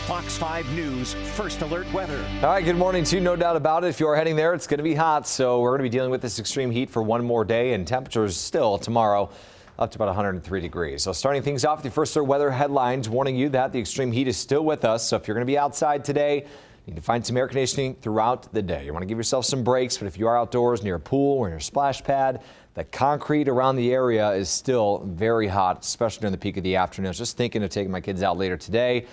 Fox 5 News First Alert Weather. All right, good morning to you. No doubt about it. If you are heading there, it's going to be hot. So we're going to be dealing with this extreme heat for one more day, and temperatures still tomorrow up to about 103 degrees. So starting things off, the First Alert Weather headlines warning you that the extreme heat is still with us. So if you're going to be outside today, you need to find some air conditioning throughout the day. You want to give yourself some breaks, but if you are outdoors near a pool or near a splash pad, the concrete around the area is still very hot, especially during the peak of the afternoon. I was just thinking of taking my kids out later today.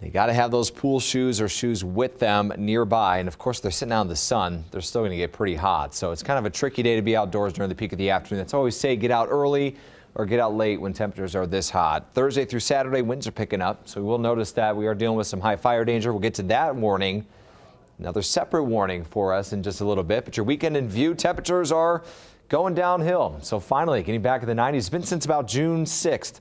They got to have those pool shoes or shoes with them nearby. And of course, they're sitting out in the sun. They're still going to get pretty hot. So it's kind of a tricky day to be outdoors during the peak of the afternoon. That's why I always say get out early or get out late when temperatures are this hot. Thursday through Saturday, winds are picking up. So we will notice that we are dealing with some high fire danger. We'll get to that warning. Another separate warning for us in just a little bit. But your weekend in view, temperatures are going downhill. So finally getting back in the 90s. It's been since about June 6th.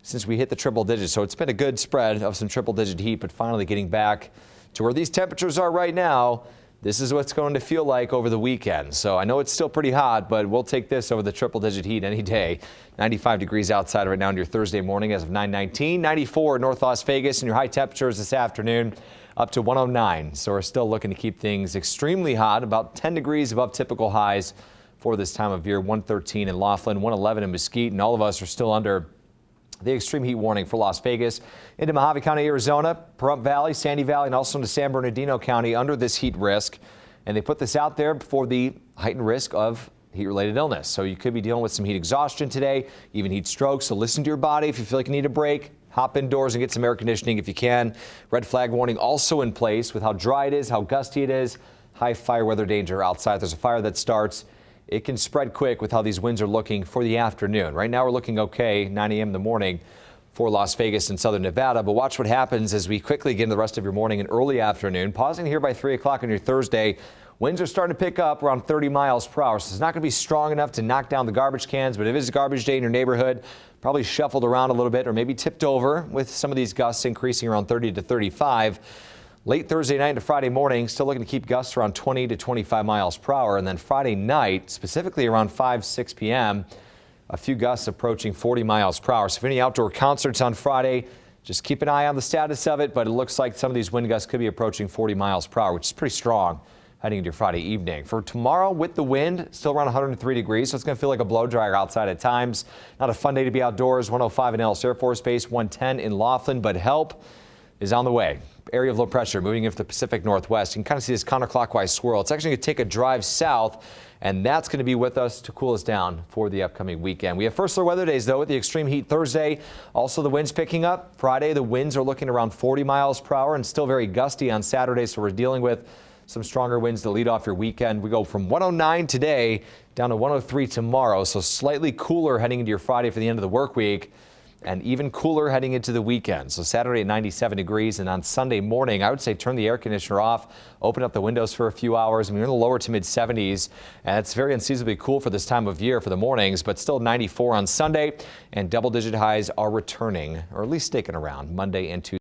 Since we hit the triple digits. So it's been a good spread of some triple digit heat, but finally getting back to where these temperatures are right now. This is what it's going to feel like over the weekend. So I know it's still pretty hot, but we'll take this over the triple digit heat any day. 95 degrees outside right now on your Thursday morning as of 9:19. 94 in North Las Vegas, and your high temperatures this afternoon up to 109. So we're still looking to keep things extremely hot, about 10 degrees above typical highs for this time of year. 113 in Laughlin, 111 in Mesquite, and all of us are still under the extreme heat warning for Las Vegas, into Mojave County, Arizona, Pahrump Valley, Sandy Valley, and also into San Bernardino County under this heat risk. And they put this out there for the heightened risk of heat-related illness. So you could be dealing with some heat exhaustion today, even heat strokes. So listen to your body. If you feel like you need a break, hop indoors and get some air conditioning if you can. Red flag warning also in place with how dry it is, how gusty it is. High fire weather danger outside. There's a fire that starts. It can spread quick with how these winds are looking for the afternoon. Right now we're looking okay, 9 a.m. in the morning for Las Vegas and southern Nevada. But watch what happens as we quickly get into the rest of your morning and early afternoon. Pausing here by 3 o'clock on your Thursday. Winds are starting to pick up around 30 miles per hour. So it's not going to be strong enough to knock down the garbage cans. But if it's a garbage day in your neighborhood, probably shuffled around a little bit or maybe tipped over with some of these gusts increasing around 30 to 35. Late Thursday night to Friday morning, still looking to keep gusts around 20 to 25 miles per hour. And then Friday night, specifically around 6 p.m., a few gusts approaching 40 miles per hour. So if any outdoor concerts on Friday, just keep an eye on the status of it. But it looks like some of these wind gusts could be approaching 40 miles per hour, which is pretty strong heading into your Friday evening. For tomorrow with the wind, still around 103 degrees. So it's going to feel like a blow dryer outside at times. Not a fun day to be outdoors. 105 in Ellis Air Force Base, 110 in Laughlin, but help is on the way. Area of low pressure moving into the Pacific Northwest. You can kind of see this counterclockwise swirl. It's actually going to take a drive south, and that's going to be with us to cool us down for the upcoming weekend. We have first alert weather days, though, with the extreme heat Thursday. Also, the winds picking up. Friday, the winds are looking around 40 miles per hour and still very gusty on Saturday, so we're dealing with some stronger winds to lead off your weekend. We go from 109 today down to 103 tomorrow, so slightly cooler heading into your Friday for the end of the work week. And even cooler heading into the weekend. So Saturday at 97 degrees, and on Sunday morning, I would say turn the air conditioner off, open up the windows for a few hours. I mean, we're in the lower to mid 70s, and it's very unseasonably cool for this time of year for the mornings, but still 94 on Sunday, and double-digit highs are returning, or at least sticking around Monday and Tuesday.